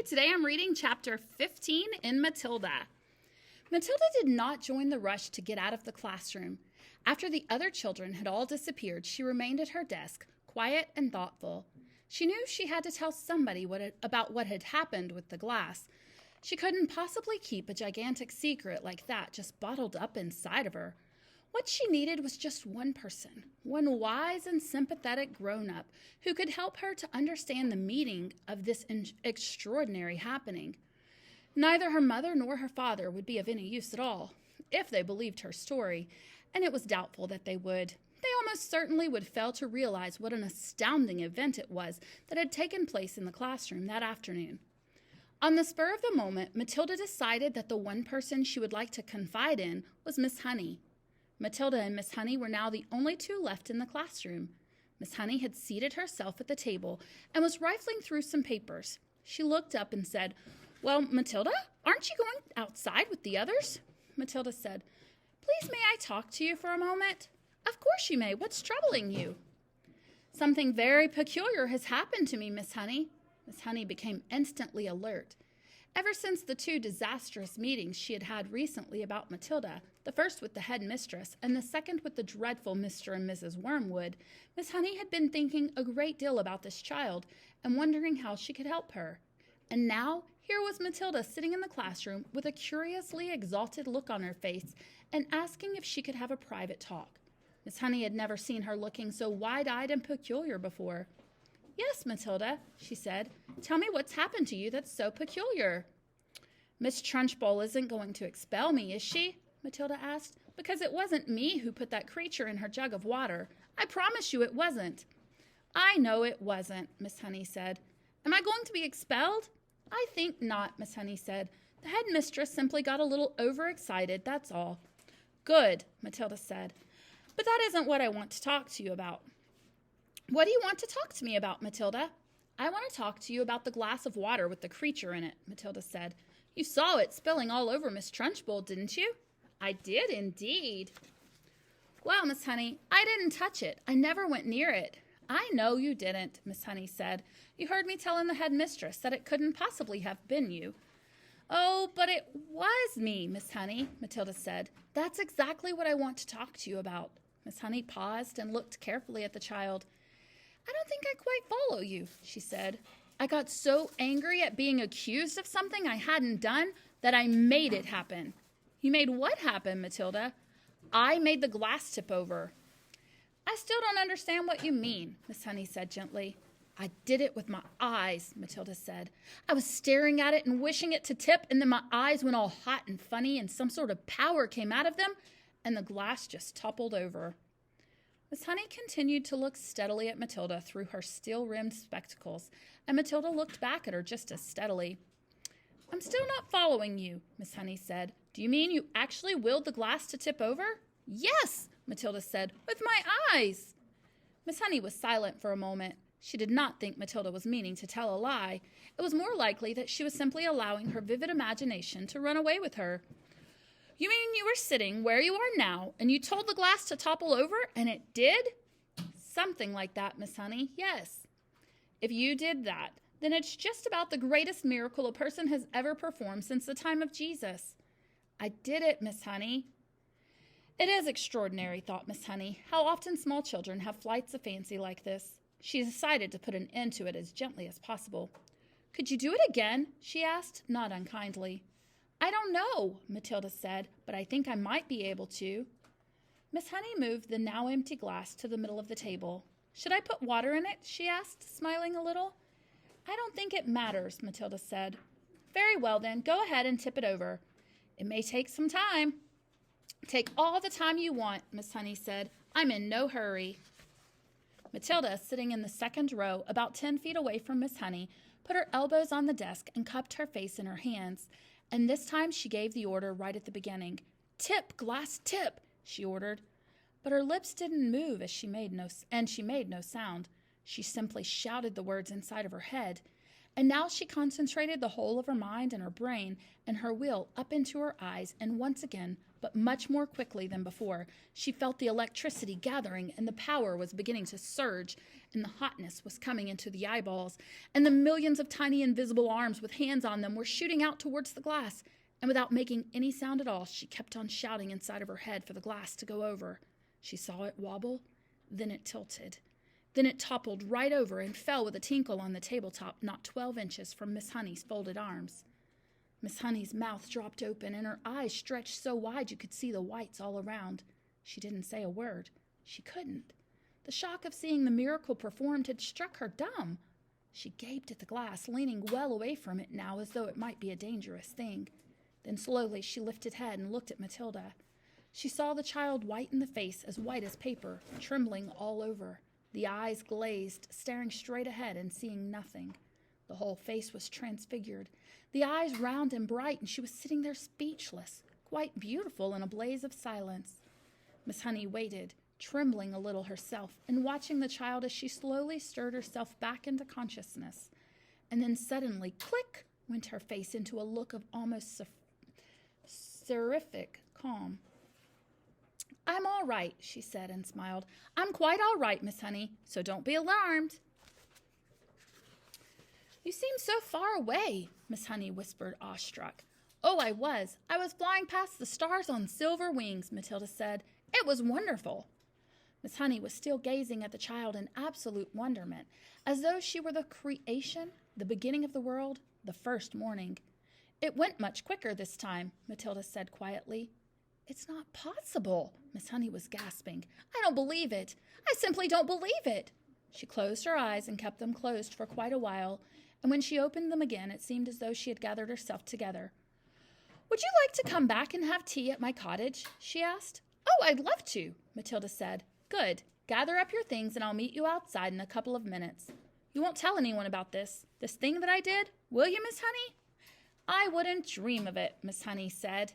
today I'm reading chapter 15 in Matilda. Matilda did not join the rush to get out of the classroom. After the other children had all disappeared, she remained at her desk, quiet and thoughtful. She knew she had to tell somebody about what had happened with the glass. She couldn't possibly keep a gigantic secret like that just bottled up inside of her. What she needed was just one person, one wise and sympathetic grown-up who could help her to understand the meaning of this extraordinary happening. Neither her mother nor her father would be of any use at all, if they believed her story, and it was doubtful that they would. They almost certainly would fail to realize what an astounding event it was that had taken place in the classroom that afternoon. On the spur of the moment, Matilda decided that the one person she would like to confide in was Miss Honey. Matilda and Miss Honey were now the only two left in the classroom. Miss Honey had seated herself at the table and was rifling through some papers. She looked up and said, "Well, Matilda, aren't you going outside with the others?" Matilda said, "Please, may I talk to you for a moment?" "Of course you may. What's troubling you?" "Something very peculiar has happened to me, Miss Honey." Miss Honey became instantly alert. Ever since the two disastrous meetings she had had recently about Matilda, the first with the head mistress and the second with the dreadful Mr. and Mrs. Wormwood, Miss Honey had been thinking a great deal about this child and wondering how she could help her. And now, here was Matilda sitting in the classroom with a curiously exalted look on her face and asking if she could have a private talk. Miss Honey had never seen her looking so wide-eyed and peculiar before. "Yes, Matilda," she said. "Tell me what's happened to you that's so peculiar." "Miss Trunchbull isn't going to expel me, is she?" Matilda asked. "Because it wasn't me who put that creature in her jug of water. I promise you it wasn't." "I know it wasn't," Miss Honey said. "Am I going to be expelled?" "I think not," Miss Honey said. "The head mistress simply got a little overexcited, that's all." "Good," Matilda said. "But that isn't what I want to talk to you about." "What do you want to talk to me about, Matilda?" "I want to talk to you about the glass of water with the creature in it," Matilda said. "You saw it spilling all over Miss Trunchbull, didn't you?" "I did, indeed." "Well, Miss Honey, I didn't touch it. I never went near it." "I know you didn't," Miss Honey said. "You heard me telling the head mistress that it couldn't possibly have been you." "Oh, but it was me, Miss Honey," Matilda said. "That's exactly what I want to talk to you about." Miss Honey paused and looked carefully at the child. "I don't think I quite follow you," she said. "I got so angry at being accused of something I hadn't done that I made it happen." "You made what happen, Matilda?" "I made the glass tip over." "I still don't understand what you mean," Miss Honey said gently. "I did it with my eyes," Matilda said. "I was staring at it and wishing it to tip, and then my eyes went all hot and funny, and some sort of power came out of them, and the glass just toppled over." Miss Honey continued to look steadily at Matilda through her steel-rimmed spectacles, and Matilda looked back at her just as steadily. "I'm still not following you," Miss Honey said. "Do you mean you actually willed the glass to tip over?" "Yes," Matilda said, "with my eyes." Miss Honey was silent for a moment. She did not think Matilda was meaning to tell a lie. It was more likely that she was simply allowing her vivid imagination to run away with her. "You mean you were sitting where you are now, and you told the glass to topple over, and it did?" "Something like that, Miss Honey, yes." "If you did that, then it's just about the greatest miracle a person has ever performed since the time of Jesus." "I did it, Miss Honey." "It is extraordinary," thought Miss Honey, "how often small children have flights of fancy like this." She decided to put an end to it as gently as possible. "Could you do it again?" she asked, not unkindly. "I don't know," Matilda said, "but I think I might be able to." Miss Honey moved the now empty glass to the middle of the table. "Should I put water in it?" she asked, smiling a little. "I don't think it matters," Matilda said. "Very well, then, go ahead and tip it over. It may take some time." "Take all the time you want," Miss Honey said. "I'm in no hurry." Matilda, sitting in the second row, about 10 feet away from Miss Honey, put her elbows on the desk and cupped her face in her hands. And this time she gave the order right at the beginning. "Tip, glass, tip," she ordered. But her lips didn't move and she made no sound. She simply shouted the words inside of her head. And now she concentrated the whole of her mind and her brain and her will up into her eyes and once again but much more quickly than before. She felt the electricity gathering, and the power was beginning to surge, and the hotness was coming into the eyeballs, and the millions of tiny invisible arms with hands on them were shooting out towards the glass, and without making any sound at all, she kept on shouting inside of her head for the glass to go over. She saw it wobble, then it tilted. Then it toppled right over and fell with a tinkle on the tabletop not 12 inches from Miss Honey's folded arms. Miss Honey's mouth dropped open and her eyes stretched so wide you could see the whites all around. She didn't say a word. She couldn't. The shock of seeing the miracle performed had struck her dumb. She gaped at the glass, leaning well away from it now as though it might be a dangerous thing. Then slowly she lifted head and looked at Matilda. She saw the child white in the face, as white as paper, trembling all over. The eyes glazed, staring straight ahead and seeing nothing. The whole face was transfigured, the eyes round and bright, and she was sitting there speechless, quite beautiful in a blaze of silence. Miss Honey waited, trembling a little herself, and watching the child as she slowly stirred herself back into consciousness. And then suddenly, click, went her face into a look of almost seraphic calm. "I'm all right," she said and smiled. "I'm quite all right, Miss Honey, so don't be alarmed." "You seem so far away," Miss Honey whispered, awestruck. "Oh, I was flying past the stars on silver wings," Matilda said. "It was wonderful." Miss Honey was still gazing at the child in absolute wonderment, as though she were the creation, the beginning of the world, the first morning. "It went much quicker this time," Matilda said quietly. "It's not possible," Miss Honey was gasping. "I don't believe it. I simply don't believe it." She closed her eyes and kept them closed for quite a while, and when she opened them again, it seemed as though she had gathered herself together. "Would you like to come back and have tea at my cottage?" she asked. "Oh, I'd love to," Matilda said. "Good. Gather up your things and I'll meet you outside in a couple of minutes. You won't tell anyone about this thing that I did, will you, Miss Honey?" "I wouldn't dream of it," Miss Honey said.